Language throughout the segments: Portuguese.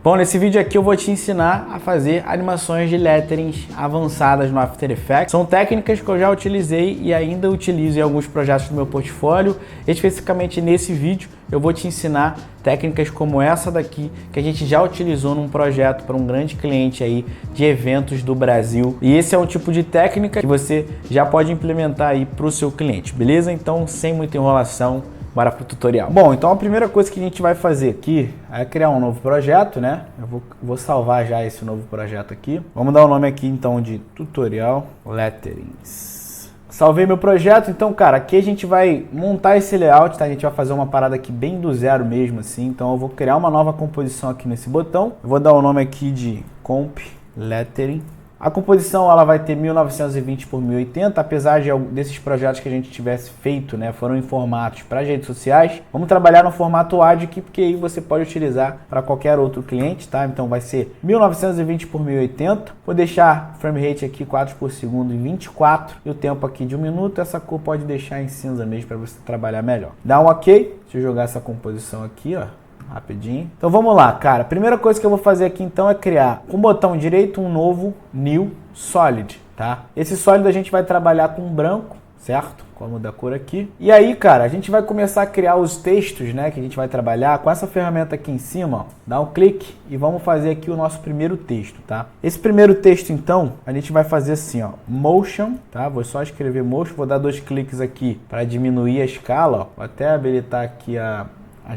Bom, nesse vídeo aqui eu vou te ensinar a fazer animações de letterings avançadas no After Effects. São técnicas que eu já utilizei e ainda utilizo em alguns projetos do meu portfólio. Especificamente nesse vídeo eu vou te ensinar técnicas como essa daqui, que a gente já utilizou num projeto para um grande cliente aí de eventos do Brasil. E esse é um tipo de técnica que você já pode implementar aí para o seu cliente, beleza? Então, sem muita enrolação, bora pro tutorial. Bom, então a primeira coisa que a gente vai fazer aqui é criar um novo projeto, né? Eu vou salvar já esse novo projeto aqui. Vamos dar o nome aqui então de Tutorial Letterings. Salvei meu projeto, então, cara, aqui a gente vai montar esse layout, tá? A gente vai fazer uma parada aqui bem do zero mesmo, assim. Então eu vou criar uma nova composição aqui nesse botão. Eu vou dar o nome aqui de Comp Lettering. A composição ela vai ter 1920 por 1080, apesar desses projetos que a gente tivesse feito, né, foram em formatos para as redes sociais. Vamos trabalhar no formato ADIC, porque aí você pode utilizar para qualquer outro cliente, tá? Então vai ser 1920 por 1080. Vou deixar frame rate aqui 4 por segundo em 24 e o tempo aqui de 1 minuto. Essa cor pode deixar em cinza mesmo para você trabalhar melhor. Dá um OK. Deixa eu jogar essa composição aqui, ó. Rapidinho. Então vamos lá, cara. A primeira coisa que eu vou fazer aqui então é criar com o botão direito um novo New Solid, tá? Esse sólido a gente vai trabalhar com branco, certo? Vamos mudar a cor aqui. E aí, cara, a gente vai começar a criar os textos, né, que a gente vai trabalhar com essa ferramenta aqui em cima, ó. Dá um clique e vamos fazer aqui o nosso primeiro texto, tá? Esse primeiro texto, então, a gente vai fazer assim, ó, Motion, tá? Vou só escrever Motion, vou dar 2 cliques aqui para diminuir a escala, ó. Vou até habilitar aqui a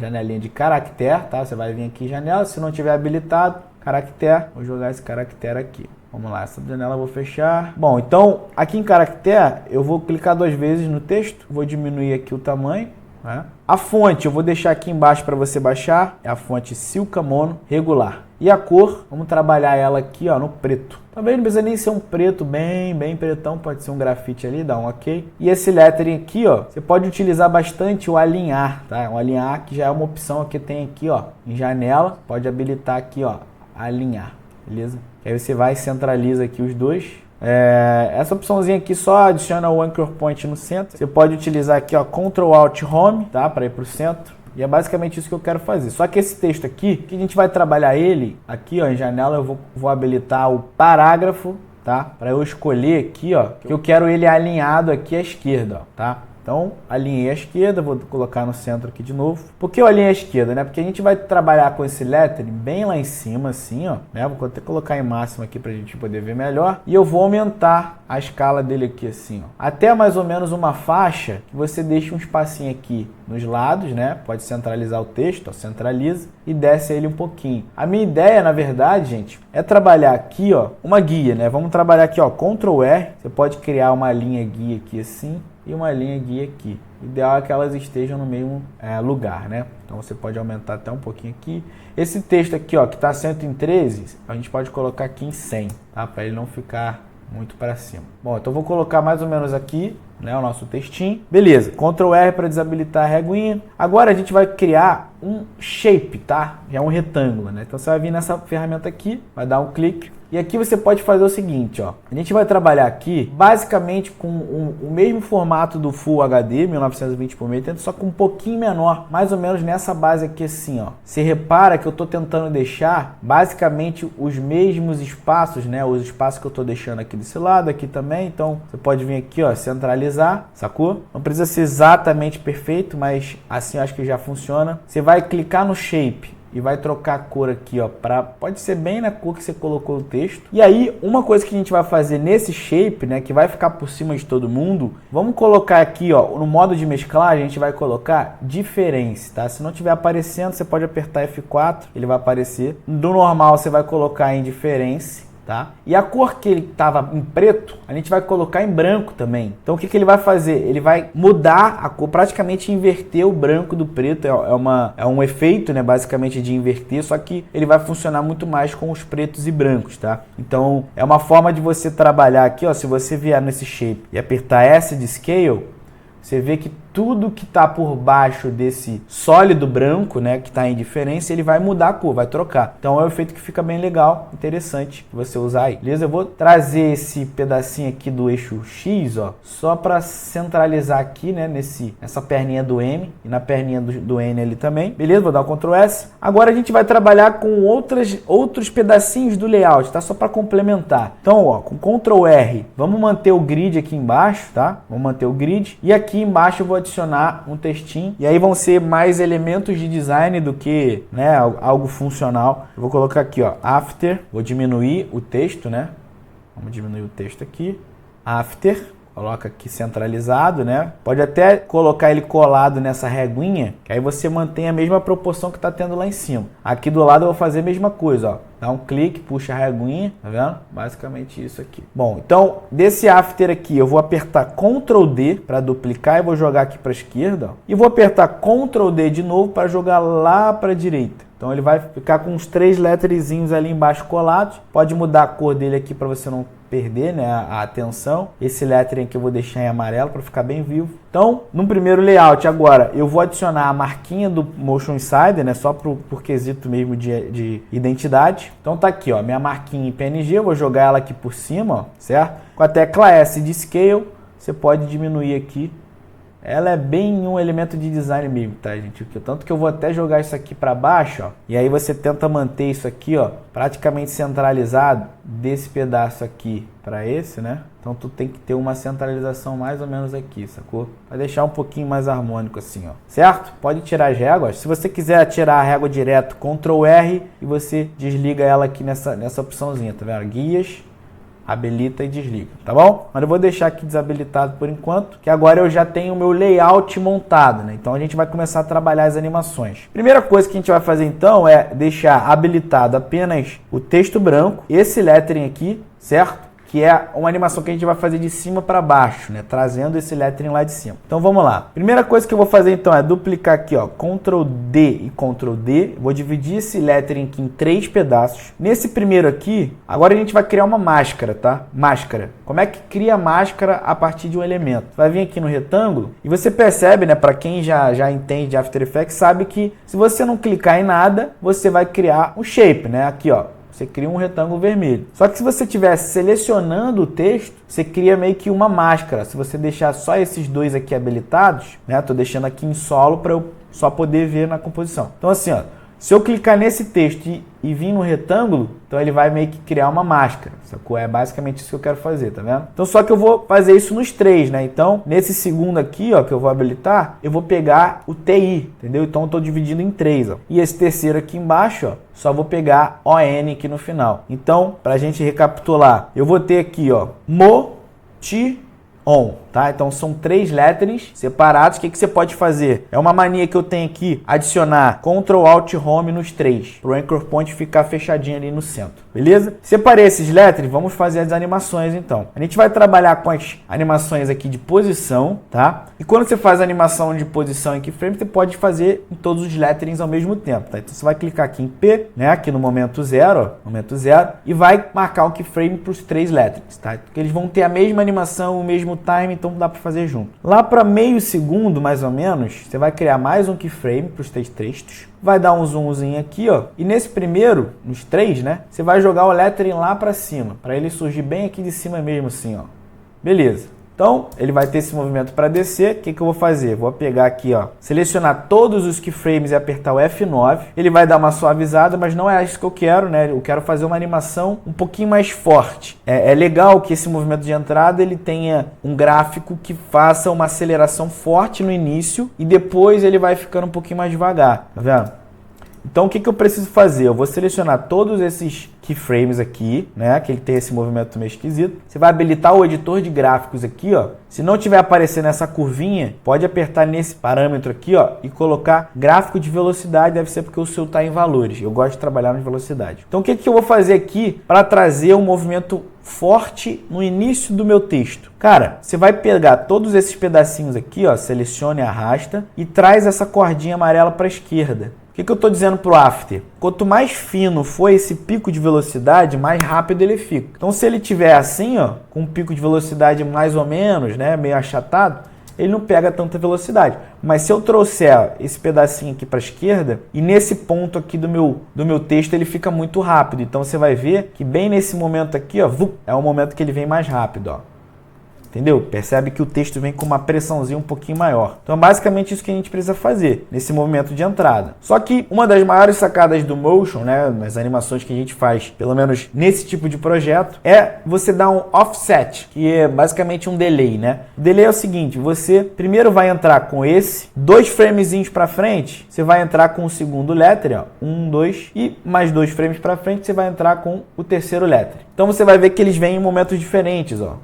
janelinha de caractere, tá? Você vai vir aqui em janela, se não tiver habilitado, caractere, vou jogar esse caractere aqui. Vamos lá, essa janela eu vou fechar. Bom, então, aqui em caractere, eu vou clicar 2 vezes no texto, vou diminuir aqui o tamanho, né? A fonte, eu vou deixar aqui embaixo para você baixar, é a fonte Silca Mono regular. E a cor, vamos trabalhar ela aqui, ó, no preto. Também não precisa nem ser um preto bem pretão, pode ser um grafite ali, dá um OK. E esse lettering aqui, ó, você pode utilizar bastante o alinhar, tá? O alinhar que já é uma opção que tem aqui, ó, em janela, pode habilitar aqui, ó, alinhar, beleza? Aí você vai e centraliza aqui os dois. Essa opçãozinha aqui só adiciona o Anchor Point no centro. Você pode utilizar aqui, ó, Ctrl Alt Home, tá? Para ir para o centro. E é basicamente isso que eu quero fazer. Só que esse texto aqui, que a gente vai trabalhar ele, aqui, ó, em janela, eu vou habilitar o parágrafo, tá? Para eu escolher aqui, ó, que eu quero ele alinhado aqui à esquerda, ó, tá? Então, alinhei à esquerda, vou colocar no centro aqui de novo. Por que eu alinhei à esquerda, né? Porque a gente vai trabalhar com esse lettering bem lá em cima, assim, ó, né? Vou até colocar em máximo aqui pra gente poder ver melhor. E eu vou aumentar a escala dele aqui, assim, ó. Até mais ou menos uma faixa, que você deixa um espacinho aqui nos lados, né? Pode centralizar o texto, ó, centraliza e desce ele um pouquinho. A minha ideia, na verdade, gente, é trabalhar aqui, ó, uma guia, né? Vamos trabalhar aqui, ó, Ctrl R. Você pode criar uma linha guia aqui, assim, e uma linha guia aqui. O ideal é que elas estejam no mesmo lugar, né? Então você pode aumentar até um pouquinho aqui. Esse texto aqui, ó, que está 113, a gente pode colocar aqui em 100, tá? Para ele não ficar muito para cima. Bom, então vou colocar mais ou menos aqui, né, o nosso textinho. Beleza, Ctrl R para desabilitar a reguinha. Agora a gente vai criar um shape, tá? Já é um retângulo, né? Então você vai vir nessa ferramenta aqui, vai dar um clique. E aqui você pode fazer o seguinte, ó. A gente vai trabalhar aqui basicamente com o mesmo formato do Full HD, 1920 por 1080, só com um pouquinho menor, mais ou menos nessa base aqui assim, ó. Você repara que eu tô tentando deixar basicamente os mesmos espaços, né? Os espaços que eu tô deixando aqui desse lado, aqui também. Então você pode vir aqui, ó, centralizar, sacou? Não precisa ser exatamente perfeito, mas assim eu acho que já funciona. Você vai clicar no Shape e vai trocar a cor aqui, ó, pode ser bem na cor que você colocou o texto. E aí, uma coisa que a gente vai fazer nesse shape, né, que vai ficar por cima de todo mundo, vamos colocar aqui, ó, no modo de mesclagem, a gente vai colocar Difference, tá? Se não estiver aparecendo, você pode apertar F4, ele vai aparecer. Do normal, você vai colocar em Difference, tá? E a cor que ele estava em preto, a gente vai colocar em branco também. Então o que ele vai fazer? Ele vai mudar a cor, praticamente inverter o branco do preto. É um efeito, né, basicamente de inverter, só que ele vai funcionar muito mais com os pretos e brancos, tá? Então é uma forma de você trabalhar aqui, ó, se você vier nesse shape e apertar S de Scale, você vê que tudo que está por baixo desse sólido branco, né, que está em diferença, ele vai mudar a cor, vai trocar. Então é um efeito que fica bem legal, interessante você usar aí. Beleza? Eu vou trazer esse pedacinho aqui do eixo X, ó, só para centralizar aqui, né, nessa perninha do M e na perninha do N ali também. Beleza? Vou dar um Ctrl S. Agora a gente vai trabalhar com outros pedacinhos do layout, tá? Só para complementar. Então, ó, com Ctrl R, vamos manter o grid aqui embaixo, tá? Vamos manter o grid. E aqui embaixo eu vou adicionar um textinho. E aí vão ser mais elementos de design do que, né, algo funcional. Eu vou colocar aqui, ó, after. Vou diminuir o texto, né? Vamos diminuir o texto aqui. After. Coloca aqui centralizado, né? Pode até colocar ele colado nessa reguinha, que aí você mantém a mesma proporção que está tendo lá em cima. Aqui do lado eu vou fazer a mesma coisa, ó. Dá um clique, puxa a reguinha, tá vendo? Basicamente isso aqui. Bom, então, desse after aqui, eu vou apertar Ctrl D para duplicar e vou jogar aqui para a esquerda, ó. E vou apertar Ctrl D de novo para jogar lá para a direita. Então ele vai ficar com uns 3 letterzinhos ali embaixo colados. Pode mudar a cor dele aqui para você não perder, né, a atenção. Esse lettering aqui eu vou deixar em amarelo para ficar bem vivo. Então, no primeiro layout agora, eu vou adicionar a marquinha do Motion Insider, né, só por quesito mesmo de identidade. Então tá aqui, ó, minha marquinha em PNG, eu vou jogar ela aqui por cima, ó, certo? Com a tecla S de Scale, você pode diminuir aqui. Ela é bem um elemento de design mesmo, tá, gente? Tanto que eu vou até jogar isso aqui para baixo, ó. E aí você tenta manter isso aqui, ó, praticamente centralizado desse pedaço aqui para esse, né? Então tu tem que ter uma centralização mais ou menos aqui, sacou? Vai deixar um pouquinho mais harmônico assim, ó. Certo? Pode tirar as réguas. Se você quiser tirar a régua direto, Ctrl R e você desliga ela aqui nessa opçãozinha, tá vendo? Guias. Habilita e desliga, tá bom? Mas eu vou deixar aqui desabilitado por enquanto, que agora eu já tenho o meu layout montado, né? Então a gente vai começar a trabalhar as animações. Primeira coisa que a gente vai fazer então é deixar habilitado apenas o texto branco, esse lettering aqui, certo? Que é uma animação que a gente vai fazer de cima para baixo, né? Trazendo esse lettering lá de cima. Então vamos lá. Primeira coisa que eu vou fazer então é duplicar aqui, ó, Ctrl D e Ctrl D. Vou dividir esse lettering aqui em 3 pedaços. Nesse primeiro aqui, agora a gente vai criar uma máscara, tá? Máscara. Como é que cria a máscara a partir de um elemento? Vai vir aqui no retângulo e você percebe, né? Para quem já entende de After Effects, sabe que se você não clicar em nada, você vai criar um shape, né? Aqui, ó. Você cria um retângulo vermelho. Só que se você estiver selecionando o texto, você cria meio que uma máscara. Se você deixar só esses dois aqui habilitados, né? Tô deixando aqui em solo para eu só poder ver na composição. Então assim, ó, se eu clicar nesse texto e vir no retângulo, então ele vai meio que criar uma máscara, sacou? É basicamente isso que eu quero fazer, tá vendo? Então só que eu vou fazer isso nos 3, né? Então, nesse segundo aqui, ó, que eu vou habilitar, eu vou pegar o TI, entendeu? Então eu tô dividindo em 3, ó. E esse terceiro aqui embaixo, ó, só vou pegar ON aqui no final. Então, pra gente recapitular, eu vou ter aqui, ó, Motion, tá? Então são 3 letterings separados. O que você pode fazer? É uma mania que eu tenho aqui, adicionar Ctrl Alt Home nos 3, para o Anchor Point ficar fechadinho ali no centro, beleza? Separei esses letterings, vamos fazer as animações então. A gente vai trabalhar com as animações aqui de posição, tá? E quando você faz a animação de posição em keyframe, você pode fazer em todos os letterings ao mesmo tempo, tá? Então você vai clicar aqui em P, né? Aqui no momento 0, ó, momento 0, e vai marcar um keyframe para os 3 letterings, tá? Porque eles vão ter a mesma animação, o mesmo time, então dá para fazer junto. Lá para meio segundo, mais ou menos, você vai criar mais um keyframe para os 3 textos. Vai dar um zoomzinho aqui, ó. E nesse primeiro, nos 3, né? Você vai jogar o lettering lá para cima, para ele surgir bem aqui de cima mesmo, assim, ó. Beleza. Então, ele vai ter esse movimento para descer. O que eu vou fazer? Vou pegar aqui, ó, selecionar todos os keyframes e apertar o F9. Ele vai dar uma suavizada, mas não é isso que eu quero, né? Eu quero fazer uma animação um pouquinho mais forte. É legal que esse movimento de entrada ele tenha um gráfico que faça uma aceleração forte no início e depois ele vai ficando um pouquinho mais devagar, tá vendo? Então o que eu preciso fazer? Eu vou selecionar todos esses keyframes aqui, né? Que ele tem esse movimento meio esquisito. Você vai habilitar o editor de gráficos aqui, ó. Se não tiver aparecendo essa curvinha, pode apertar nesse parâmetro aqui, ó, e colocar gráfico de velocidade. Deve ser porque o seu está em valores. Eu gosto de trabalhar na velocidade. Então o que eu vou fazer aqui para trazer um movimento forte no início do meu texto? Cara, você vai pegar todos esses pedacinhos aqui, ó, selecione e arrasta e traz essa cordinha amarela para a esquerda. O que eu estou dizendo para o After? Quanto mais fino for esse pico de velocidade, mais rápido ele fica. Então se ele tiver assim, ó, com um pico de velocidade mais ou menos, né, meio achatado, ele não pega tanta velocidade. Mas se eu trouxer esse pedacinho aqui para a esquerda, e nesse ponto aqui do meu texto ele fica muito rápido. Então você vai ver que bem nesse momento aqui, ó, é o momento que ele vem mais rápido, ó. Entendeu? Percebe que o texto vem com uma pressãozinha um pouquinho maior. Então, basicamente isso que a gente precisa fazer nesse movimento de entrada. Só que uma das maiores sacadas do Motion, né, nas animações que a gente faz, pelo menos nesse tipo de projeto, é você dar um offset, que é basicamente um delay, né? O delay é o seguinte, você primeiro vai entrar com esse, 2 framezinhos para frente, você vai entrar com o segundo letter, ó, 1, 2, e mais 2 frames para frente, você vai entrar com o terceiro letter. Então, você vai ver que eles vêm em momentos diferentes, ó.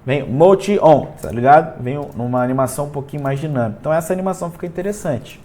Vem multi-on, tá ligado? Vem numa animação um pouquinho mais dinâmica. Então essa animação fica interessante.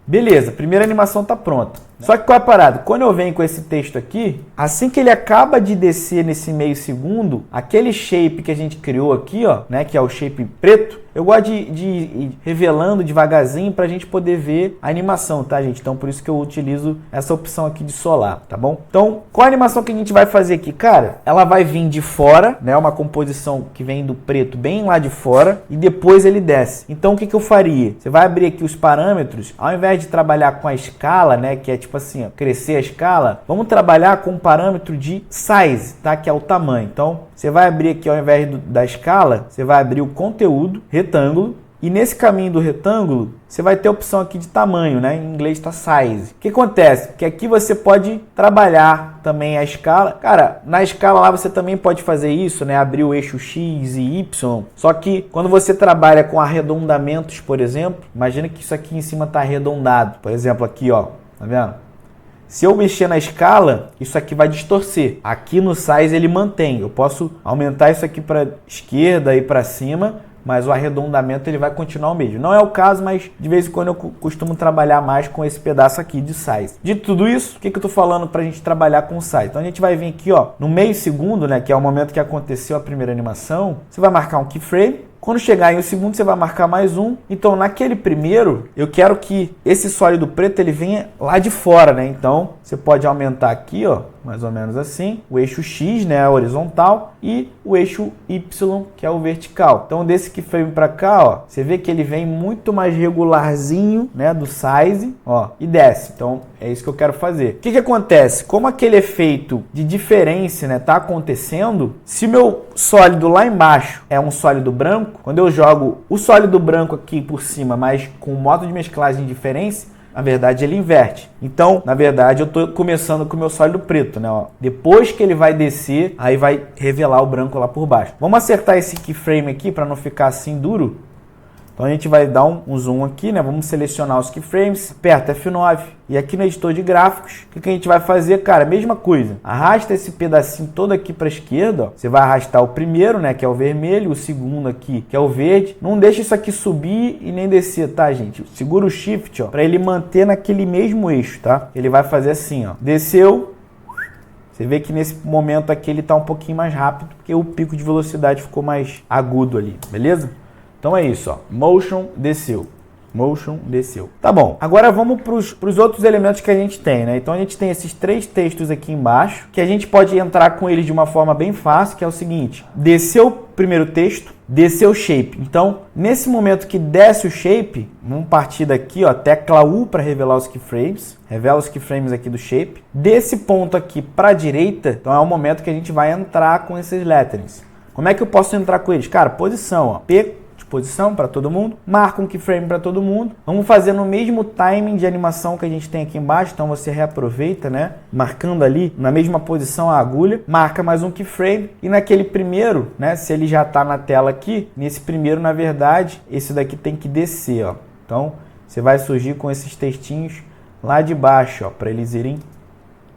Beleza, primeira animação tá pronta. Só que qual é a parada? Quando eu venho com esse texto aqui, assim que ele acaba de descer nesse meio segundo, aquele shape que a gente criou aqui, ó, né, que é o shape preto, eu gosto de ir revelando devagarzinho pra gente poder ver a animação, tá, gente? Então por isso que eu utilizo essa opção aqui de solar, tá bom? Então, qual a animação que a gente vai fazer aqui? Cara, ela vai vir de fora, né, uma composição que vem do preto bem lá de fora e depois ele desce. Então o que eu faria? Você vai abrir aqui os parâmetros, ao invés de trabalhar com a escala, né, que é tipo assim, ó, crescer a escala, vamos trabalhar com o parâmetro de size, tá? Que é o tamanho. Então, você vai abrir aqui, ao invés da escala, você vai abrir o conteúdo, retângulo, e nesse caminho do retângulo, você vai ter a opção aqui de tamanho, né? Em inglês está size. O que acontece? Que aqui você pode trabalhar também a escala. Cara, na escala lá você também pode fazer isso, né? Abrir o eixo X e Y. Só que quando você trabalha com arredondamentos, por exemplo, imagina que isso aqui em cima está arredondado. Por exemplo, aqui, ó, tá vendo? Se eu mexer na escala, isso aqui vai distorcer. Aqui no size ele mantém. Eu posso aumentar isso aqui para esquerda e para cima, mas o arredondamento ele vai continuar o mesmo. Não é o caso, mas de vez em quando eu costumo trabalhar mais com esse pedaço aqui de size. De tudo isso, o que eu estou falando para a gente trabalhar com size? Então a gente vai vir aqui, ó, no meio segundo, né, que é o momento que aconteceu a primeira animação, você vai marcar um keyframe. Quando chegar em um segundo, você vai marcar mais um. Então, naquele primeiro, eu quero que esse sólido preto ele venha lá de fora, né? Então, você pode aumentar aqui, ó, mais ou menos assim, o eixo X, né, a horizontal, e o eixo Y, que é o vertical. Então, desse keyframe para cá, ó, você vê que ele vem muito mais regularzinho, né, do size, ó, e desce. Então, é isso que eu quero fazer. O que acontece? Como aquele efeito de diferença, né, tá acontecendo, se meu sólido lá embaixo é um sólido branco, quando eu jogo o sólido branco aqui por cima, mas com o modo de mesclagem diferente, na verdade ele inverte. Então, na verdade, eu estou começando com o meu sólido preto, né? Ó. Depois que ele vai descer, aí vai revelar o branco lá por baixo. Vamos acertar esse keyframe aqui para não ficar assim duro. Então a gente vai dar um zoom aqui, né? Vamos selecionar os keyframes, aperta F9 e aqui no editor de gráficos, o que a gente vai fazer? Cara, mesma coisa. Arrasta esse pedacinho todo aqui para a esquerda, ó. Você vai arrastar o primeiro, né, que é o vermelho, o segundo aqui, que é o verde. Não deixa isso aqui subir e nem descer, tá, gente? Segura o Shift, ó, para ele manter naquele mesmo eixo, tá? Ele vai fazer assim, ó. Desceu. Você vê que nesse momento aqui ele tá um pouquinho mais rápido, porque o pico de velocidade ficou mais agudo ali, beleza? Então é isso, ó. Motion desceu. Motion desceu. Tá bom. Agora vamos para os outros elementos que a gente tem, né? Então a gente tem esses 3 textos aqui embaixo, que a gente pode entrar com eles de uma forma bem fácil, que é o seguinte. Desceu o primeiro texto, desceu o shape. Então, nesse momento que desce o shape, vamos partir daqui, ó, tecla U para revelar os keyframes. Revela os keyframes aqui do shape. Desse ponto aqui para a direita, então é o momento que a gente vai entrar com esses letterings. Como é que eu posso entrar com eles? Cara, posição, ó. P posição para todo mundo, marca um keyframe para todo mundo. Vamos fazer no mesmo timing de animação que a gente tem aqui embaixo, então você reaproveita, né? Marcando ali na mesma posição a agulha, marca mais um keyframe e naquele primeiro, né? Se ele já está na tela aqui, nesse primeiro, na verdade, esse daqui tem que descer, ó. Então, você vai surgir com esses textinhos lá de baixo, ó, para eles irem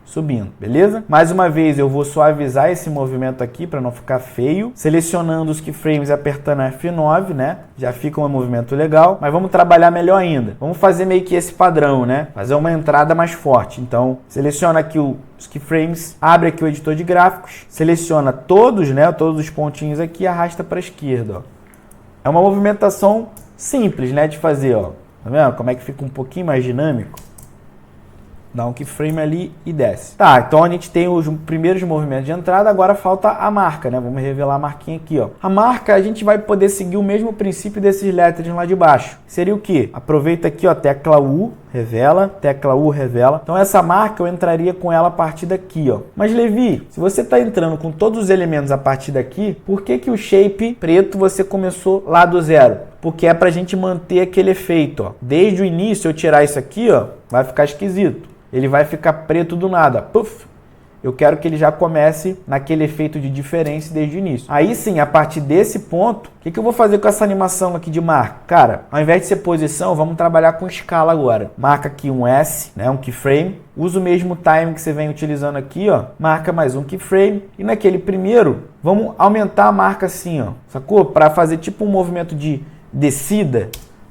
subindo, beleza? Mais uma vez eu vou suavizar esse movimento aqui para não ficar feio, selecionando os keyframes e apertando F9, né? Já fica um movimento legal, mas vamos trabalhar melhor ainda. Vamos fazer meio que esse padrão, né? Fazer uma entrada mais forte. Então, seleciona aqui os keyframes, abre aqui o editor de gráficos, seleciona todos, né? Todos os pontinhos aqui e arrasta para a esquerda, ó. É uma movimentação simples, né? De fazer, ó. Tá vendo como é que fica um pouquinho mais dinâmico? Dá um keyframe ali e desce. Tá, então a gente tem os primeiros movimentos de entrada, agora falta a marca, né? Vamos revelar a marquinha aqui, ó. A marca, a gente vai poder seguir o mesmo princípio desses letterings lá de baixo. Seria o quê? Aproveita aqui, ó, tecla U, revela, tecla U, revela. Então essa marca eu entraria com ela a partir daqui, ó. Mas Levi, se você está entrando com todos os elementos a partir daqui, por que que o shape preto você começou lá do zero? Porque é pra gente manter aquele efeito, ó. Desde o início eu tirar isso aqui, ó, vai ficar esquisito. Ele vai ficar preto do nada. Puf! Eu quero que ele já comece naquele efeito de diferença desde o início. Aí sim, a partir desse ponto, o que eu vou fazer com essa animação aqui de marca? Cara, ao invés de ser posição, vamos trabalhar com escala agora. Marca aqui um S, né, um keyframe. Usa o mesmo time que você vem utilizando aqui, ó. Marca mais um keyframe. E naquele primeiro, vamos aumentar a marca assim, ó. Sacou? Para fazer tipo um movimento de descida.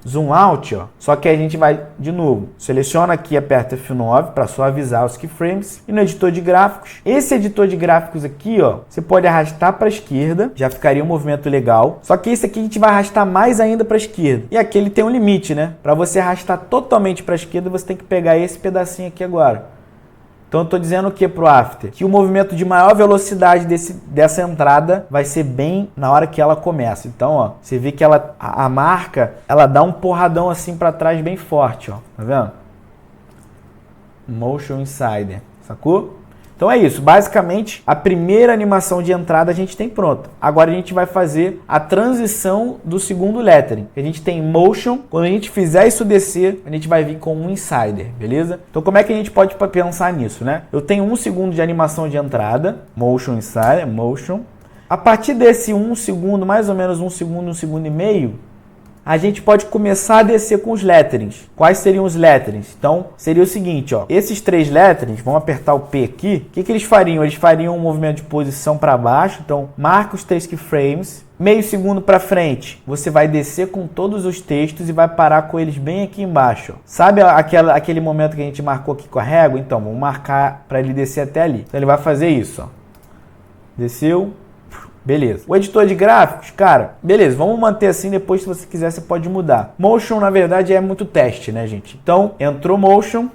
Zoom out, ó. Só que aí a gente vai de novo. Seleciona aqui e aperta F9 para suavizar os keyframes. E no editor de gráficos, esse editor de gráficos aqui, ó, você pode arrastar para a esquerda, já ficaria um movimento legal. Só que esse aqui a gente vai arrastar mais ainda para a esquerda. E aqui ele tem um limite, né? Para você arrastar totalmente para a esquerda, você tem que pegar esse pedacinho aqui agora. Então eu estou dizendo o que para o After? Que o movimento de maior velocidade dessa entrada vai ser bem na hora que ela começa. Então, ó, você vê que a marca, ela dá um porradão assim para trás bem forte, ó. Tá vendo? Motion Insider, sacou? Então é isso, basicamente a primeira animação de entrada a gente tem pronta. Agora a gente vai fazer a transição do segundo lettering. A gente tem motion, quando a gente fizer isso descer, a gente vai vir com um insider, beleza? Então como é que a gente pode pensar nisso, né? Eu tenho 1 segundo de animação de entrada, motion insider, motion. A partir desse 1 segundo, mais ou menos 1 segundo e meio, a gente pode começar a descer com os letterings. Quais seriam os letterings? Então, seria o seguinte, ó. Esses 3 letterings, vamos apertar o P aqui. O que eles fariam? Eles fariam um movimento de posição para baixo. Então, marca os 3 keyframes. Meio segundo para frente, você vai descer com todos os textos e vai parar com eles bem aqui embaixo. Ó. Sabe aquele momento que a gente marcou aqui com a régua? Então, vamos marcar para ele descer até ali. Então, ele vai fazer isso, ó. Desceu. Beleza. O editor de gráficos, cara, beleza, vamos manter assim, depois se você quiser você pode mudar. Motion, na verdade, é muito teste, né, gente? Então, entrou motion,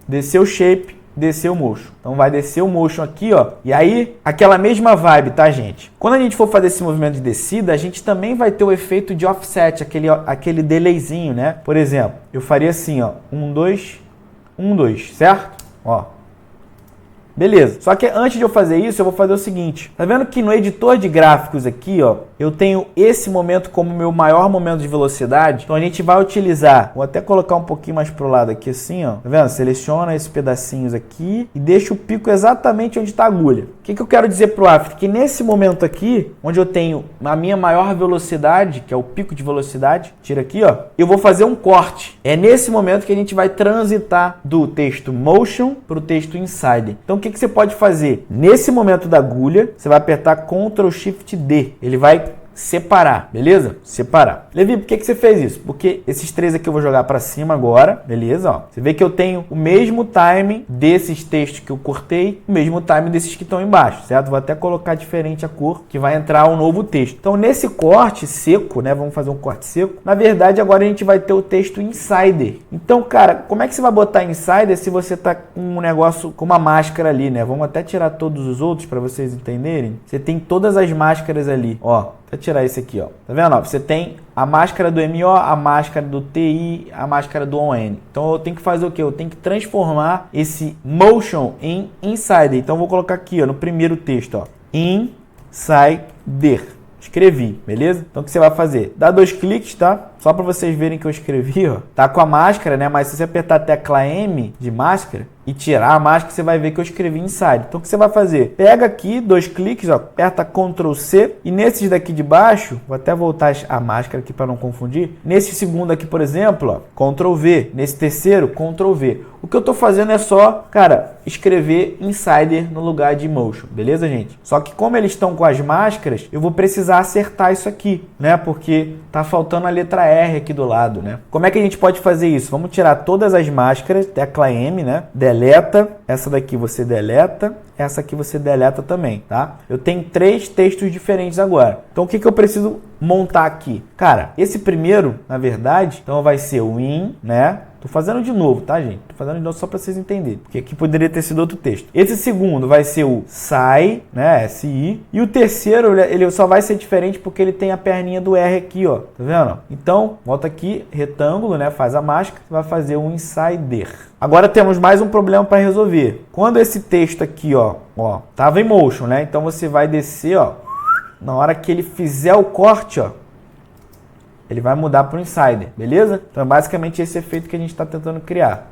desceu shape, desceu motion. Então vai descer o motion aqui, ó. E aí, aquela mesma vibe, tá, gente? Quando a gente for fazer esse movimento de descida, a gente também vai ter o efeito de offset, aquele delayzinho, né? Por exemplo, eu faria assim, ó, 1, 2, 1, 2, certo? Ó. Beleza, só que antes de eu fazer isso, eu vou fazer o seguinte. Tá vendo que no editor de gráficos aqui, ó, eu tenho esse momento como meu maior momento de velocidade. Então a gente vai utilizar, vou até colocar um pouquinho mais pro lado aqui assim, ó. Tá vendo? Seleciona esses pedacinhos aqui e deixa o pico exatamente onde está a agulha. O que eu quero dizer pro After? Que nesse momento aqui, onde eu tenho a minha maior velocidade, que é o pico de velocidade, tira aqui, ó, eu vou fazer um corte. É nesse momento que a gente vai transitar do texto motion para o texto insider. Então o que você pode fazer? Nesse momento da agulha, você vai apertar Ctrl Shift D. Ele vai separar, beleza? Separar. Levi, por que você fez isso? Porque esses 3 aqui eu vou jogar para cima agora, beleza? Ó. Você vê que eu tenho o mesmo timing desses textos que eu cortei, o mesmo timing desses que estão embaixo, certo? Vou até colocar diferente a cor, que vai entrar um novo texto. Então, nesse corte seco, né? Vamos fazer um corte seco. Na verdade, agora a gente vai ter o texto insider. Então, cara, como é que você vai botar insider se você tá com um negócio, com uma máscara ali, né? Vamos até tirar todos os outros para vocês entenderem. Você tem todas as máscaras ali, ó. Vou tirar esse aqui, ó. Tá vendo? Ó, você tem a máscara do MO, a máscara do TI, a máscara do ON. Então eu tenho que fazer o quê? Eu tenho que transformar esse motion em insider. Então eu vou colocar aqui, ó, no primeiro texto, ó. Insider. Escrevi, beleza? Então o que você vai fazer? Dá 2 cliques, tá? Só para vocês verem que eu escrevi, ó. Tá com a máscara, né? Mas se você apertar a tecla M de máscara e tirar a máscara, você vai ver que eu escrevi inside. Então o que você vai fazer? Pega aqui, 2 cliques, ó. Aperta Ctrl C. E nesses daqui de baixo, vou até voltar a máscara aqui para não confundir. Nesse segundo aqui, por exemplo, ó, Ctrl V. Nesse terceiro, Ctrl V. O que eu tô fazendo é só, cara, escrever insider no lugar de motion, beleza, gente? Só que como eles estão com as máscaras, eu vou precisar acertar isso aqui, né? Porque tá faltando a letra R aqui do lado, né? Como é que a gente pode fazer isso? Vamos tirar todas as máscaras, tecla M, né? Deleta, essa daqui você deleta, essa aqui você deleta também, tá? Eu tenho 3 textos diferentes agora. Então o que eu preciso montar aqui? Cara, esse primeiro, na verdade, então vai ser o in, né? Tô fazendo de novo, tá, gente? Tô fazendo de novo só para vocês entenderem, porque aqui poderia ter sido outro texto. Esse segundo vai ser o SI, né, SI, e o terceiro, ele só vai ser diferente porque ele tem a perninha do R aqui, ó, tá vendo? Então, volta aqui, retângulo, né, faz a máscara, vai fazer um insider. Agora temos mais um problema para resolver. Quando esse texto aqui, ó, tava em motion, né, então você vai descer, ó, na hora que ele fizer o corte, ó, ele vai mudar para o insider, beleza? Então é basicamente esse efeito que a gente está tentando criar.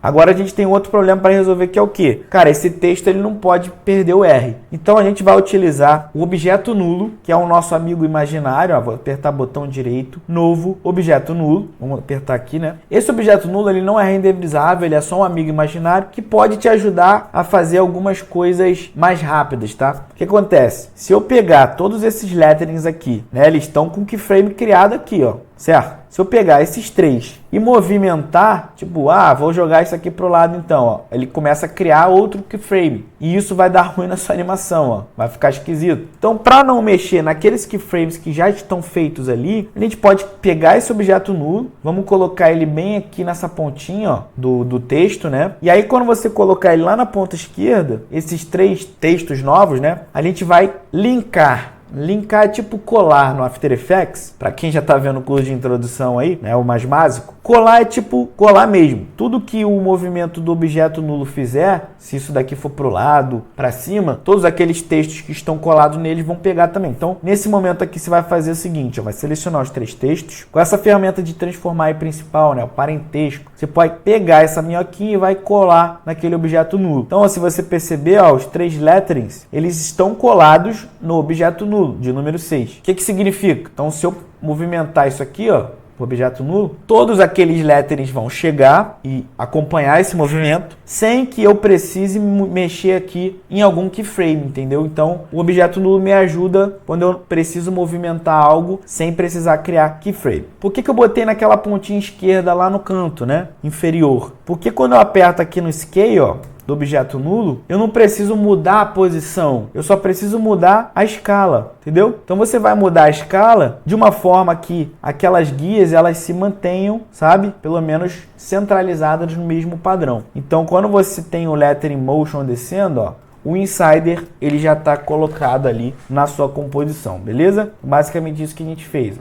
Agora a gente tem outro problema para resolver, que é o quê? Cara, esse texto ele não pode perder o R. Então a gente vai utilizar o objeto nulo, que é o nosso amigo imaginário. Ó, vou apertar botão direito, novo, objeto nulo. Vamos apertar aqui, né? Esse objeto nulo ele não é renderizável, ele é só um amigo imaginário que pode te ajudar a fazer algumas coisas mais rápidas, tá? O que acontece? Se eu pegar todos esses letterings aqui, né? Eles estão com o keyframe criado aqui, ó. Certo? Se eu pegar esses três e movimentar, tipo, vou jogar isso aqui pro lado então, ó. Ele começa a criar outro keyframe. E isso vai dar ruim na sua animação, ó. Vai ficar esquisito. Então, para não mexer naqueles keyframes que já estão feitos ali, a gente pode pegar esse objeto nulo, vamos colocar ele bem aqui nessa pontinha, ó, do texto, né? E aí, quando você colocar ele lá na ponta esquerda, esses três textos novos, né? A gente vai linkar. Linkar é tipo colar no After Effects, para quem já está vendo o curso de introdução aí, né, o mais básico. Colar é tipo colar mesmo. Tudo que o movimento do objeto nulo fizer, se isso daqui for para o lado, para cima, todos aqueles textos que estão colados neles vão pegar também. Então, nesse momento aqui, você vai fazer o seguinte, ó, vai selecionar os três textos. Com essa ferramenta de transformar aí principal, né, o parentesco, você pode pegar essa minhoquinha e vai colar naquele objeto nulo. Então, ó, se você perceber, ó, os três letterings, eles estão colados no objeto nulo, de número 6. O que significa? Então, se eu movimentar isso aqui, ó, o objeto nulo, todos aqueles letterings vão chegar e acompanhar esse movimento sem que eu precise mexer aqui em algum keyframe, entendeu? Então, o objeto nulo me ajuda quando eu preciso movimentar algo sem precisar criar keyframe. Por que eu botei naquela pontinha esquerda lá no canto, né? Inferior. Porque quando eu aperto aqui no Scale, ó, do objeto nulo, eu não preciso mudar a posição, eu só preciso mudar a escala, entendeu? Então você vai mudar a escala de uma forma que aquelas guias elas se mantenham, sabe? Pelo menos centralizadas no mesmo padrão. Então quando você tem o lettering motion descendo, ó, o insider ele já está colocado ali na sua composição, beleza? Basicamente isso que a gente fez.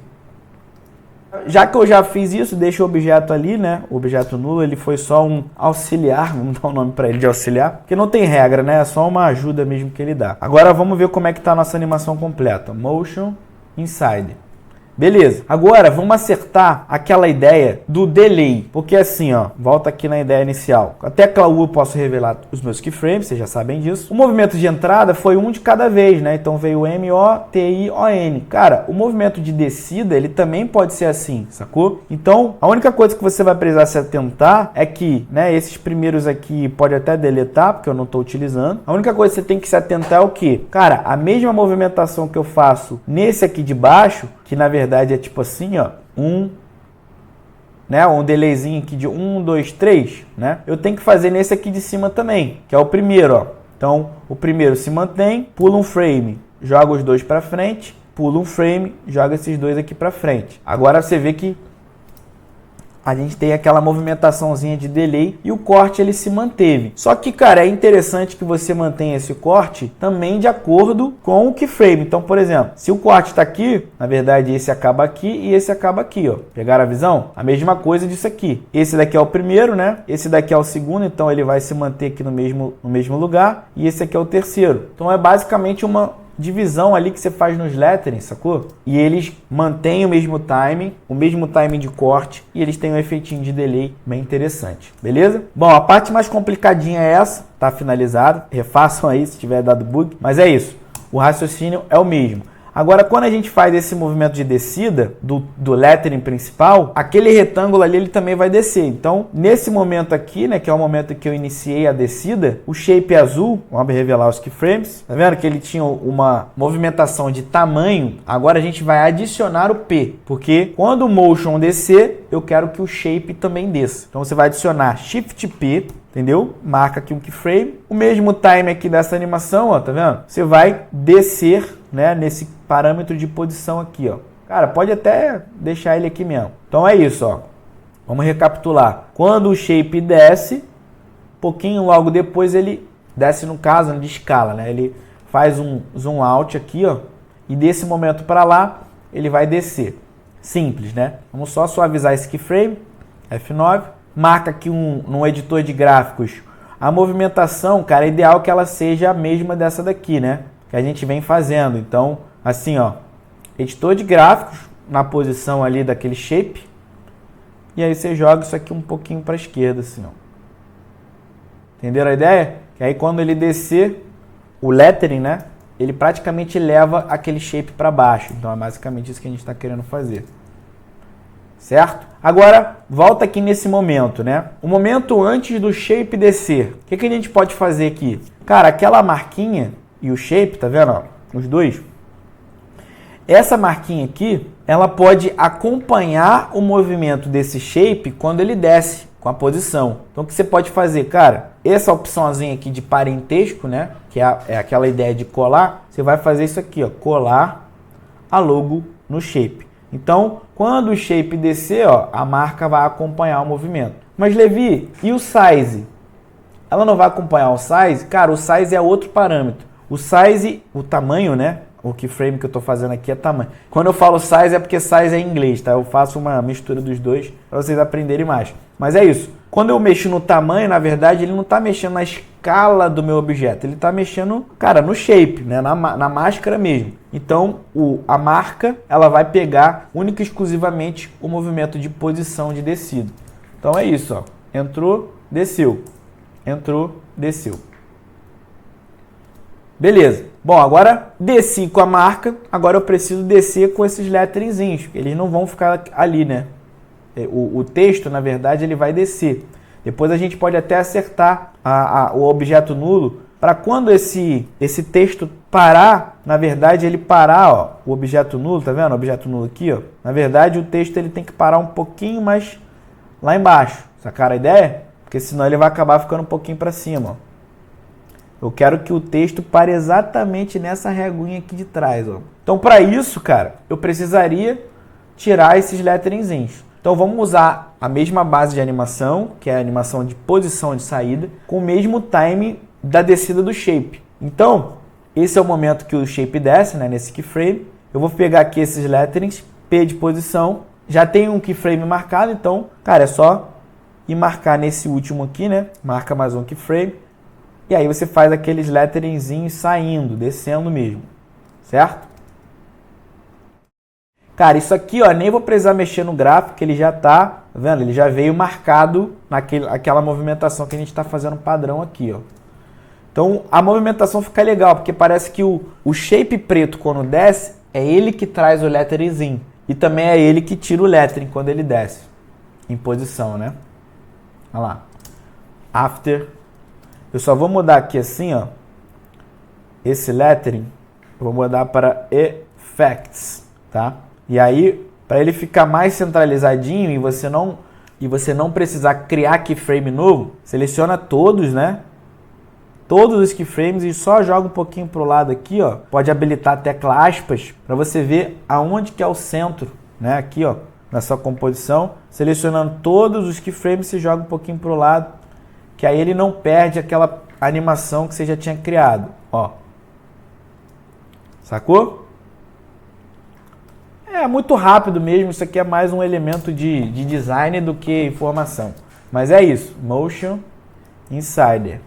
Já que eu já fiz isso, deixa o objeto ali, né? O objeto nulo, ele foi só um auxiliar, vamos dar um nome para ele de auxiliar, porque não tem regra, né? É só uma ajuda mesmo que ele dá. Agora vamos ver como é que tá a nossa animação completa. Motion, Insider. Beleza, agora vamos acertar aquela ideia do delay, porque assim, ó, volta aqui na ideia inicial. Com a tecla U eu posso revelar os meus keyframes, vocês já sabem disso. O movimento de entrada foi um de cada vez, né? Então veio M-O-T-I-O-N. Cara, o movimento de descida, ele também pode ser assim, sacou? Então, a única coisa que você vai precisar se atentar é que, né, esses primeiros aqui pode até deletar, porque eu não estou utilizando. A única coisa que você tem que se atentar é o quê? Cara, a mesma movimentação que eu faço nesse aqui de baixo, que na verdade é tipo assim, ó, né, um delayzinho aqui de 1, 2, 3, né? Eu tenho que fazer nesse aqui de cima também, que é o primeiro, ó. Então, o primeiro se mantém, pula um frame, joga os dois para frente, pula um frame, joga esses dois aqui para frente. Agora você vê que a gente tem aquela movimentaçãozinha de delay e o corte ele se manteve. Só que, cara, é interessante que você mantenha esse corte também de acordo com o keyframe. Então, por exemplo, se o corte está aqui, na verdade esse acaba aqui e esse acaba aqui, ó. Pegaram a visão? A mesma coisa disso aqui. Esse daqui é o primeiro, né? Esse daqui é o segundo, então ele vai se manter aqui no mesmo lugar. E esse aqui é o terceiro. Então é basicamente uma divisão ali que você faz nos letterings, sacou? E eles mantêm o mesmo timing de corte e eles têm um efeitinho de delay bem interessante, beleza? Bom, a parte mais complicadinha é essa, tá finalizada, refaçam aí se tiver dado bug, mas é isso, o raciocínio é o mesmo. Agora, quando a gente faz esse movimento de descida do lettering principal, aquele retângulo ali ele também vai descer. Então, nesse momento aqui, né, que é o momento que eu iniciei a descida, o shape azul, vamos revelar os keyframes, tá vendo que ele tinha uma movimentação de tamanho? Agora a gente vai adicionar o P, porque quando o motion descer, eu quero que o shape também desça. Então, você vai adicionar Shift P, entendeu? Marca aqui um keyframe. O mesmo time aqui dessa animação, ó, tá vendo? Você vai descer, né, nesse parâmetro de posição aqui, ó. Cara, pode até deixar ele aqui mesmo. Então é isso, ó. Vamos recapitular. Quando o shape desce, pouquinho logo depois ele desce, no caso, de escala, né? Ele faz um zoom out aqui, ó, e desse momento para lá ele vai descer. Simples, né? Vamos só suavizar esse keyframe, F9, marca aqui no editor de gráficos. A movimentação, cara, é ideal que ela seja a mesma dessa daqui, né? Que a gente vem fazendo. Então, assim, ó, editor de gráficos na posição ali daquele shape. E aí você joga isso aqui um pouquinho para a esquerda, assim, ó. Entenderam a ideia? Que aí quando ele descer, o lettering, né? Ele praticamente leva aquele shape para baixo. Então é basicamente isso que a gente está querendo fazer. Certo? Agora, volta aqui nesse momento, né? O momento antes do shape descer. O que a gente pode fazer aqui? Cara, aquela marquinha e o shape, tá vendo? Ó, os dois. Essa marquinha aqui, ela pode acompanhar o movimento desse shape quando ele desce com a posição. Então, o que você pode fazer? Cara, essa opçãozinha aqui de parentesco, né? Que é aquela ideia de colar. Você vai fazer isso aqui, ó. Colar a logo no shape. Então, quando o shape descer, ó, a marca vai acompanhar o movimento. Mas, Levi, e o size? Ela não vai acompanhar o size? Cara, o size é outro parâmetro. O size, o tamanho, né? O keyframe que eu estou fazendo aqui é tamanho. Quando eu falo size é porque size é em inglês, tá? Eu faço uma mistura dos dois para vocês aprenderem mais. Mas é isso. Quando eu mexo no tamanho, na verdade, ele não está mexendo na escala do meu objeto. Ele está mexendo, cara, no shape, né? Na máscara mesmo. Então, a marca, ela vai pegar única e exclusivamente o movimento de posição de descida. Então é isso, ó. Entrou, desceu. Entrou, desceu. Beleza. Bom, agora desci com a marca, agora eu preciso descer com esses letteringzinhos, eles não vão ficar ali, né? O texto, na verdade, ele vai descer. Depois a gente pode até acertar o objeto nulo para quando esse texto parar, na verdade, ele parar, ó, o objeto nulo, tá vendo? O objeto nulo aqui, ó. Na verdade, o texto ele tem que parar um pouquinho mais lá embaixo. Sacaram a ideia? Porque senão ele vai acabar ficando um pouquinho para cima, ó. Eu quero que o texto pare exatamente nessa reguinha aqui de trás, ó. Então, para isso, cara, eu precisaria tirar esses letteringzinhos. Então, vamos usar a mesma base de animação, que é a animação de posição de saída, com o mesmo time da descida do shape. Então, esse é o momento que o shape desce, né, nesse keyframe. Eu vou pegar aqui esses letterings, P de posição. Já tem um keyframe marcado, então, cara, é só ir marcar nesse último aqui, né? Marca mais um keyframe. E aí você faz aqueles letteringzinhos saindo, descendo mesmo, certo? Cara, isso aqui, ó, nem vou precisar mexer no gráfico, que ele já tá vendo? Ele já veio marcado naquela movimentação que a gente está fazendo padrão aqui, ó. Então, a movimentação fica legal, porque parece que o shape preto, quando desce, é ele que traz o letteringzinho. E também é ele que tira o lettering quando ele desce, em posição, né? Olha lá. After. Eu só vou mudar aqui assim, ó, esse lettering, eu vou mudar para Effects, tá? E aí, para ele ficar mais centralizadinho e você não precisar criar keyframe novo, seleciona todos, né? Todos os keyframes e só joga um pouquinho para o lado aqui, ó. Pode habilitar a tecla aspas para você ver aonde que é o centro, né? Aqui, ó, na sua composição. Selecionando todos os keyframes, você joga um pouquinho para o lado, que aí ele não perde aquela animação que você já tinha criado, ó. Sacou? É muito rápido mesmo, isso aqui é mais um elemento de design do que informação. Mas é isso, Motion Insider.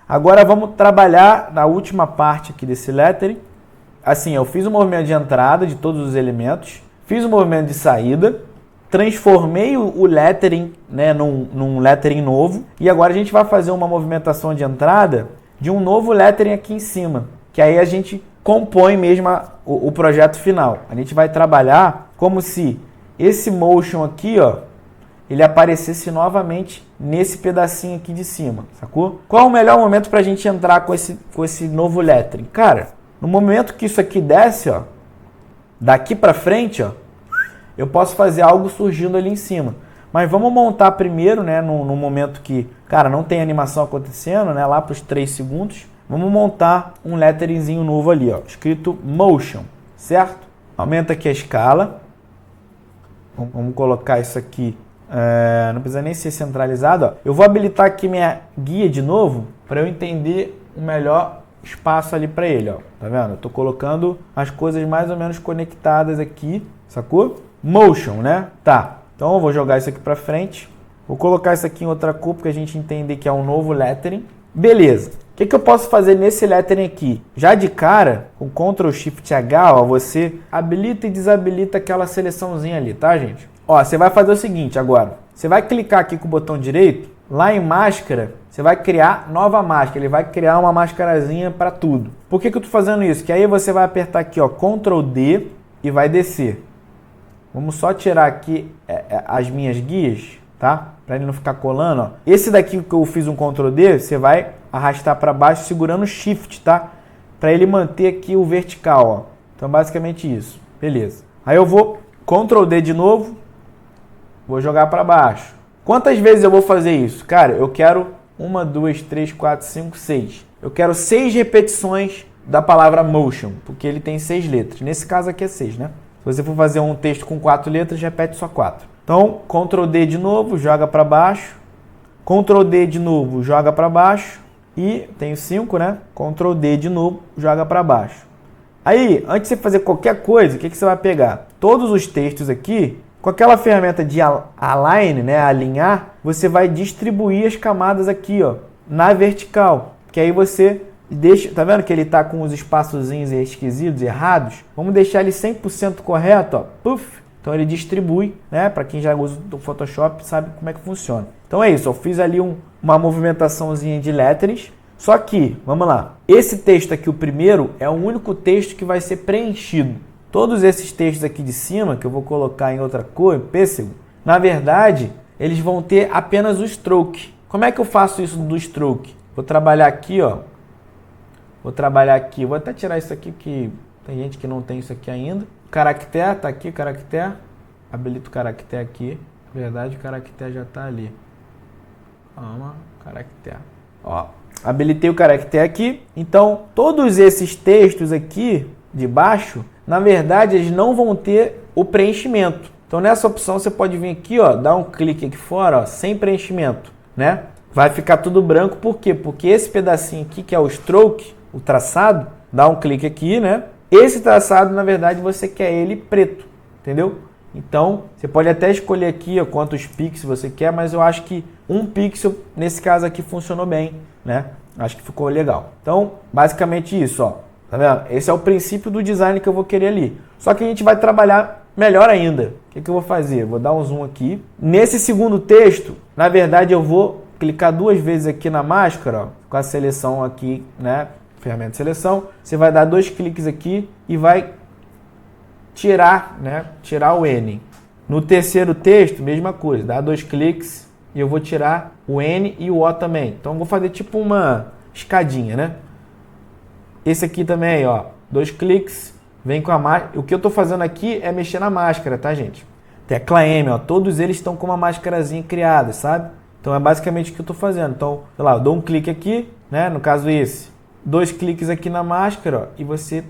Agora vamos trabalhar na última parte aqui desse lettering. Assim, eu fiz o movimento de entrada de todos os elementos, fiz o movimento de saída, transformei o lettering, né, num lettering novo. E agora a gente vai fazer uma movimentação de entrada de um novo lettering aqui em cima. Que aí a gente compõe mesmo o projeto final. A gente vai trabalhar como se esse motion aqui, ó, ele aparecesse novamente nesse pedacinho aqui de cima, sacou? Qual é o melhor momento para a gente entrar com esse novo lettering? Cara, no momento que isso aqui desce, ó, daqui para frente, ó, eu posso fazer algo surgindo ali em cima. Mas vamos montar primeiro, né, no momento que, cara, não tem animação acontecendo, né, lá para os 3 segundos. Vamos montar um letteringzinho novo ali, ó, escrito Motion, certo? Aumenta aqui a escala. Vamos colocar isso aqui Não precisa nem ser centralizado. Ó. Eu vou habilitar aqui minha guia de novo para eu entender o melhor espaço ali para ele. Ó. Tá vendo? Eu tô colocando as coisas mais ou menos conectadas aqui, sacou? Motion, né? Tá. Então eu vou jogar isso aqui para frente. Vou colocar isso aqui em outra cor para a gente entender que é um novo lettering. Beleza. O que eu posso fazer nesse lettering aqui? Já de cara, com Ctrl Shift H, ó, você habilita e desabilita aquela seleçãozinha ali, tá, gente? Ó, você vai fazer o seguinte agora. Você vai clicar aqui com o botão direito, lá em máscara, você vai criar nova máscara. Ele vai criar uma mascarazinha para tudo. Por que eu tô fazendo isso? Que aí você vai apertar aqui, ó, Ctrl D e vai descer. Vamos só tirar aqui as minhas guias, tá? Para ele não ficar colando, ó. Esse daqui que eu fiz um Ctrl D, você vai arrastar para baixo segurando o Shift, tá? Para ele manter aqui o vertical, ó. Então, basicamente isso. Beleza. Aí eu vou Ctrl D de novo, vou jogar para baixo. Quantas vezes eu vou fazer isso? Cara, eu quero 1, 2, 3, 4, 5, 6. Eu quero 6 repetições da palavra motion, porque ele tem 6 letras. Nesse caso aqui é 6, né? Se você for fazer um texto com 4 letras, repete só 4. Então, Ctrl D de novo, joga para baixo. Ctrl D de novo, joga para baixo. E tenho 5, né? Ctrl D de novo, joga para baixo. Aí, antes de você fazer qualquer coisa, o que você vai pegar? Todos os textos aqui, com aquela ferramenta de align, né? Alinhar, você vai distribuir as camadas aqui, ó, na vertical. Que aí você deixa, tá vendo que ele tá com os espaçozinhos esquisitos, errados? Vamos deixar ele 100% correto, ó. Puf! Então ele distribui, né? Para quem já usa o Photoshop sabe como é que funciona. Então é isso, eu fiz ali uma movimentaçãozinha de letterings. Só que, vamos lá, esse texto aqui, o primeiro, é o único texto que vai ser preenchido. Todos esses textos aqui de cima, que eu vou colocar em outra cor, em pêssego, na verdade, eles vão ter apenas o stroke. Como é que eu faço isso do stroke? Vou trabalhar aqui, ó. Vou trabalhar aqui, vou até tirar isso aqui, que tem gente que não tem isso aqui ainda. Caractere, tá aqui, caractere. Habilito o caractere aqui. Na verdade, o caractere já tá ali. Calma, caractere. Ó, habilitei o caractere aqui. Então, todos esses textos aqui de baixo, na verdade, eles não vão ter o preenchimento. Então, nessa opção, você pode vir aqui, ó, dar um clique aqui fora, ó, sem preenchimento, né? Vai ficar tudo branco, por quê? Porque esse pedacinho aqui, que é o stroke, o traçado, dá um clique aqui, né? Esse traçado, na verdade, você quer ele preto, entendeu? Então, você pode até escolher aqui ó, quantos pixels você quer, mas eu acho que 1 pixel, nesse caso aqui, funcionou bem, né? Acho que ficou legal. Então, basicamente isso, ó. Tá vendo? Esse é o princípio do design que eu vou querer ali. Só que a gente vai trabalhar melhor ainda. O que eu vou fazer? Vou dar um zoom aqui. Nesse segundo texto, na verdade, eu vou clicar 2 vezes aqui na máscara, ó, com a seleção aqui, né? Ferramenta de seleção, você vai dar 2 cliques aqui e vai tirar, né? Tirar o N. No terceiro texto, mesma coisa, dá 2 cliques e eu vou tirar o N e o O também. Então, eu vou fazer tipo uma escadinha, né? Esse aqui também, ó, 2 cliques, vem com a máscara. O que eu tô fazendo aqui é mexer na máscara, tá, gente? Tecla M, ó, todos eles estão com uma máscarazinha criada, sabe? Então, é basicamente o que eu tô fazendo. Então, sei lá, eu dou um clique aqui, né? No caso esse. 2 cliques aqui na máscara, ó, e você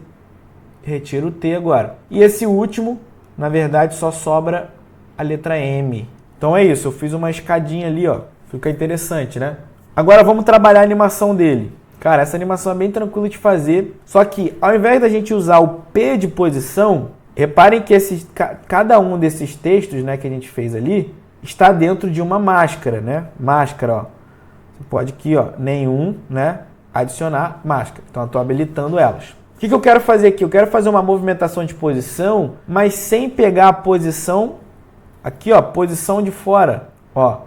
retira o T agora. E esse último, na verdade, só sobra a letra M. Então é isso, eu fiz uma escadinha ali, ó. Fica interessante, né? Agora vamos trabalhar a animação dele. Cara, essa animação é bem tranquila de fazer. Só que, ao invés da gente usar o P de posição, reparem que cada um desses textos, né, que a gente fez ali, está dentro de uma máscara, né? Máscara, ó. Você pode aqui, ó, nenhum, né? Adicionar máscara. Então, eu estou habilitando elas. O que eu quero fazer aqui? Eu quero fazer uma movimentação de posição, mas sem pegar a posição, aqui, ó, posição de fora, ó,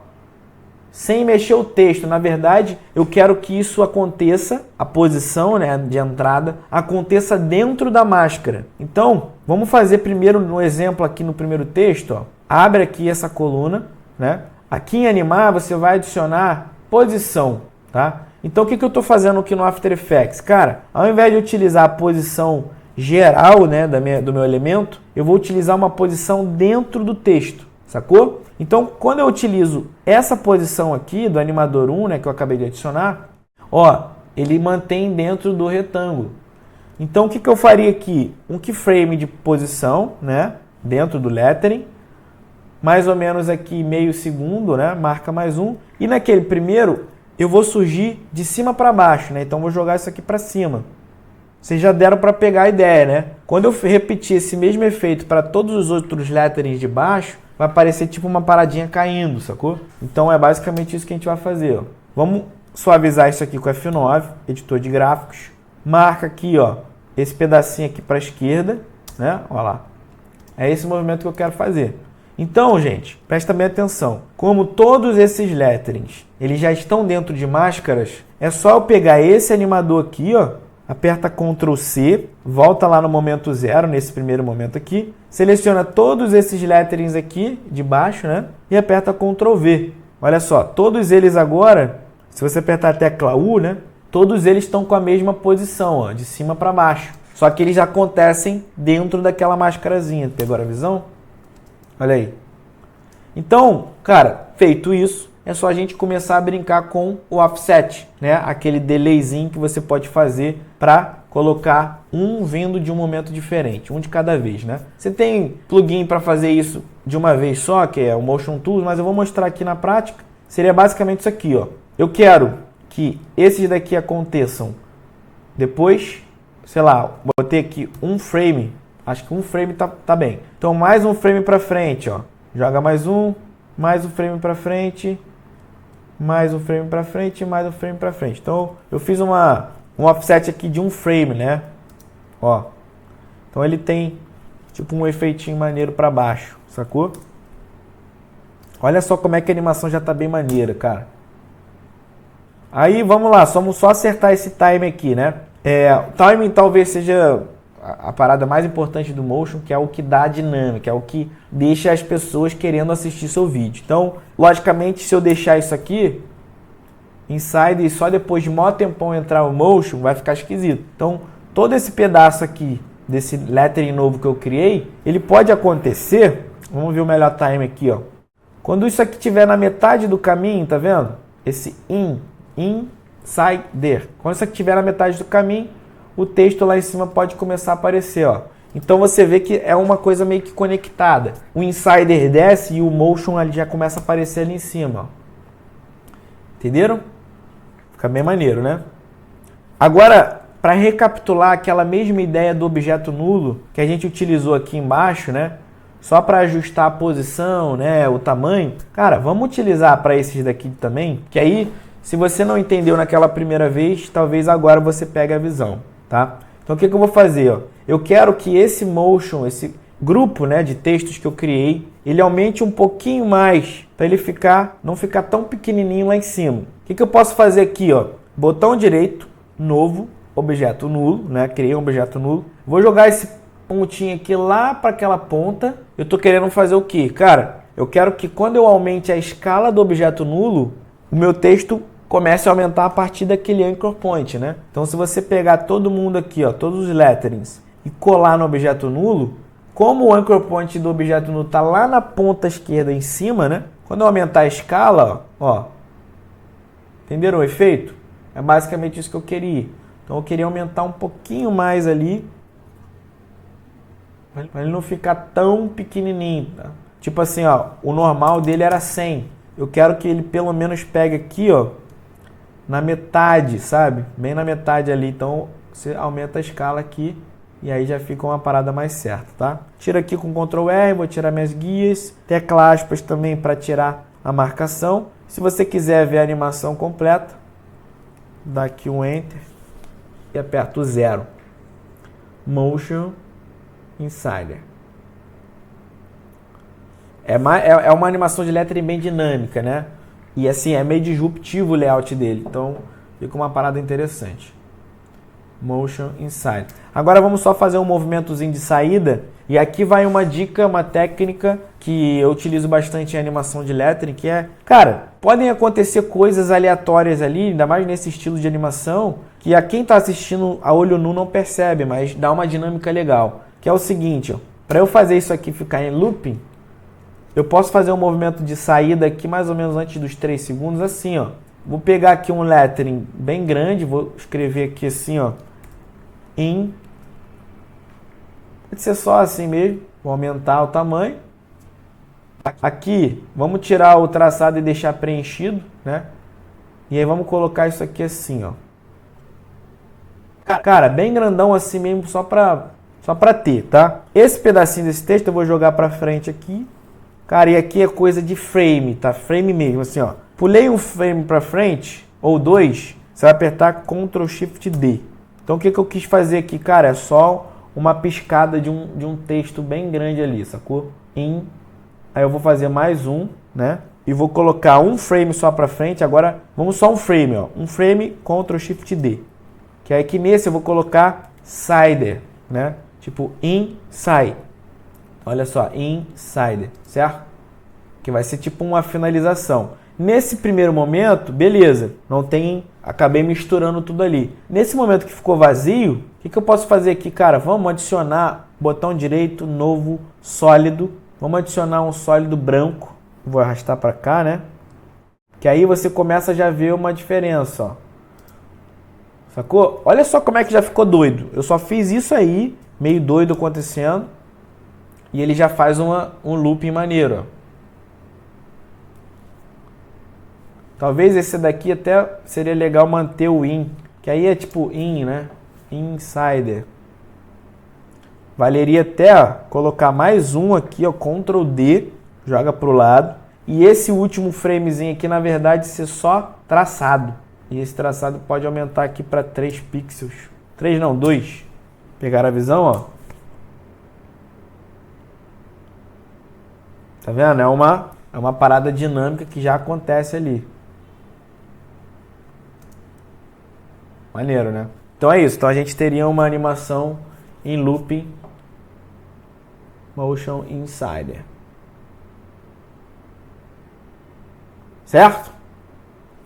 sem mexer o texto. Na verdade, eu quero que isso aconteça, a posição, né, de entrada, aconteça dentro da máscara. Então, vamos fazer primeiro no exemplo aqui no primeiro texto, ó. Abre aqui essa coluna, né? Aqui em animar, você vai adicionar posição, tá? Então, o que eu estou fazendo aqui no After Effects? Cara, ao invés de utilizar a posição geral, né, do meu elemento, eu vou utilizar uma posição dentro do texto, sacou? Então, quando eu utilizo essa posição aqui do animador 1, né, que eu acabei de adicionar, ó, ele mantém dentro do retângulo. Então, o que eu faria aqui? Um keyframe de posição, né, dentro do lettering, mais ou menos aqui meio segundo, né? Marca mais um. E naquele primeiro, eu vou surgir de cima para baixo, né? Então vou jogar isso aqui para cima. Vocês já deram para pegar a ideia, né? Quando eu repetir esse mesmo efeito para todos os outros letterings de baixo, vai aparecer tipo uma paradinha caindo, sacou? Então é basicamente isso que a gente vai fazer, ó. Vamos suavizar isso aqui com F9, editor de gráficos. Marca aqui, ó, esse pedacinho aqui para a esquerda, né? Olha lá. É esse movimento que eu quero fazer. Então, gente, presta bem atenção. Como todos esses letterings, eles já estão dentro de máscaras, é só eu pegar esse animador aqui, ó, aperta Ctrl C, volta lá no momento zero, nesse primeiro momento aqui, seleciona todos esses letterings aqui de baixo, né? E aperta Ctrl V. Olha só, todos eles agora, se você apertar a tecla U, né? Todos eles estão com a mesma posição, ó, de cima para baixo. Só que eles acontecem dentro daquela máscarazinha. Pegou a visão? Olha aí. Então, cara, feito isso, é só a gente começar a brincar com o offset, né? Aquele delayzinho que você pode fazer para colocar um vindo de um momento diferente, um de cada vez, né? Você tem plugin para fazer isso de uma vez só, que é o Motion Tools, mas eu vou mostrar aqui na prática. Seria basicamente isso aqui, ó. Eu quero que esses daqui aconteçam depois, sei lá, botei aqui um frame. Acho que um frame tá bem. Então, mais um frame para frente, ó. Joga mais um frame para frente, mais um frame para frente, mais um frame para frente. Então, eu fiz um offset aqui de um frame, né? Ó. Então, ele tem tipo um efeitinho maneiro para baixo, sacou? Olha só como é que a animação já tá bem maneira, cara. Aí, vamos lá. Vamos só acertar esse time aqui, né? O timing talvez seja a parada mais importante do Motion, que é o que dá a dinâmica, é o que deixa as pessoas querendo assistir seu vídeo. Então, logicamente, se eu deixar isso aqui, inside, e só depois de maior tempão entrar o Motion, vai ficar esquisito. Então, todo esse pedaço aqui, desse lettering novo que eu criei, ele pode acontecer, vamos ver o melhor time aqui, ó. Quando isso aqui estiver na metade do caminho, tá vendo? Esse inside there. Quando isso aqui estiver na metade do caminho, o texto lá em cima pode começar a aparecer, ó. Então você vê que é uma coisa meio que conectada. O insider desce e o motion ali já começa a aparecer ali em cima, ó. Entenderam? Fica bem maneiro, né? Agora, para recapitular aquela mesma ideia do objeto nulo que a gente utilizou aqui embaixo, né? Só para ajustar a posição, né, o tamanho. Cara, vamos utilizar para esses daqui também, que aí, se você não entendeu naquela primeira vez, talvez agora você pegue a visão. Tá? Então o que eu vou fazer? Ó? Eu quero que esse motion, esse grupo, né, de textos que eu criei, ele aumente um pouquinho mais para ele não ficar tão pequenininho lá em cima. O que eu posso fazer aqui? Ó? Botão direito, novo, objeto nulo, né? Criei um objeto nulo. Vou jogar esse pontinho aqui lá para aquela ponta. Eu estou querendo fazer o quê? Cara, eu quero que quando eu aumente a escala do objeto nulo, o meu texto comece a aumentar a partir daquele anchor point, né? Então, se você pegar todo mundo aqui, ó, todos os letterings, e colar no objeto nulo, como o anchor point do objeto nulo está lá na ponta esquerda em cima, né? Quando eu aumentar a escala, ó, entenderam o efeito? É basicamente isso que eu queria. Então, eu queria aumentar um pouquinho mais ali, para ele não ficar tão pequenininho, tá? Tipo assim, ó, o normal dele era 100. Eu quero que ele pelo menos pegue aqui, ó, na metade, sabe? Bem na metade ali. Então, você aumenta a escala aqui e aí já fica uma parada mais certa, tá? Tira aqui com Ctrl R, vou tirar minhas guias. Tecla aspas também para tirar a marcação. Se você quiser ver a animação completa, dá aqui um Enter e aperta o 0. Motion Insider. É uma animação de lettering bem dinâmica, né? E assim, é meio disruptivo o layout dele. Então, fica uma parada interessante. Motion Inside. Agora vamos só fazer um movimentozinho de saída. E aqui vai uma dica, uma técnica que eu utilizo bastante em animação de lettering, que é... Cara, podem acontecer coisas aleatórias ali, ainda mais nesse estilo de animação, que a quem está assistindo a olho nu não percebe, mas dá uma dinâmica legal. Que é o seguinte, ó. Para eu fazer isso aqui ficar em looping, eu posso fazer um movimento de saída aqui mais ou menos antes dos 3 segundos, assim, ó. Vou pegar aqui um lettering bem grande, vou escrever aqui assim, ó. Pode ser só assim mesmo. Vou aumentar o tamanho. Aqui, vamos tirar o traçado e deixar preenchido, né? E aí vamos colocar isso aqui assim, ó. Cara, bem grandão assim mesmo, só pra ter, tá? Esse pedacinho desse texto eu vou jogar pra frente aqui. Cara, e aqui é coisa de frame, tá? Frame mesmo, assim, ó. Pulei um frame pra frente, ou dois, você vai apertar Ctrl Shift D. Então o que eu quis fazer aqui, cara, é só uma piscada de um texto bem grande ali, sacou? Aí eu vou fazer mais um, né? E vou colocar um frame só pra frente. Agora, vamos só um frame, ó. Um frame, Ctrl Shift D. Que aí aqui nesse eu vou colocar Sider, né? Tipo, inside. Olha só, insider, certo? Que vai ser tipo uma finalização. Nesse primeiro momento, beleza, não tem, acabei misturando tudo ali. Nesse momento que ficou vazio, o que eu posso fazer aqui, cara? Vamos adicionar, botão direito, novo, sólido. Vamos adicionar um sólido branco. Vou arrastar para cá, né? Que aí você começa a já ver uma diferença, ó. Sacou? Olha só como é que já ficou doido. Eu só fiz isso aí, meio doido acontecendo. E ele já faz um looping maneiro, ó. Talvez esse daqui até seria legal manter o in, que aí é tipo in, né? Insider. Valeria até, ó, colocar mais um aqui, ó, Ctrl D, joga pro lado. E esse último framezinho aqui, na verdade, ser só traçado. E esse traçado pode aumentar aqui para 3 pixels. 3 não, 2. Pegaram a visão, ó? Tá vendo? É uma parada dinâmica que já acontece ali. Maneiro, né? Então é isso. Então a gente teria uma animação em looping Motion Insider. Certo?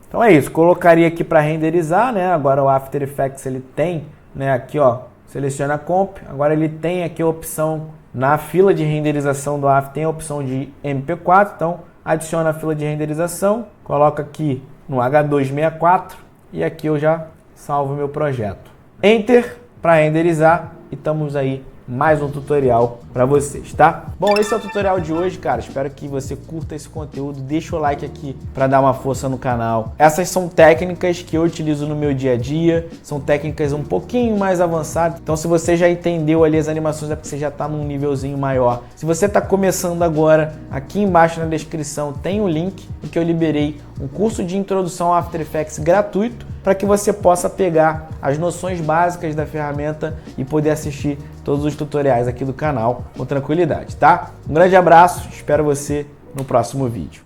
Então é isso. Colocaria aqui para renderizar, né? Agora o After Effects ele tem, né? Aqui, ó, seleciona a comp. Agora ele tem aqui a opção na fila de renderização do After, tem a opção de MP4. Então adiciona a fila de renderização, coloca aqui no H264 e aqui eu já salvo meu projeto. Enter para renderizar e estamos aí mais um tutorial para vocês, tá? Bom, esse é o tutorial de hoje, cara. Espero que você curta esse conteúdo. Deixa o like aqui para dar uma força no canal. Essas são técnicas que eu utilizo no meu dia a dia. São técnicas um pouquinho mais avançadas. Então, se você já entendeu ali as animações, é porque você já está num nívelzinho maior. Se você está começando agora, aqui embaixo na descrição tem o link em que eu liberei um curso de introdução ao After Effects gratuito para que você possa pegar as noções básicas da ferramenta e poder assistir todos os tutoriais aqui do canal com tranquilidade, tá? Um grande abraço, espero você no próximo vídeo.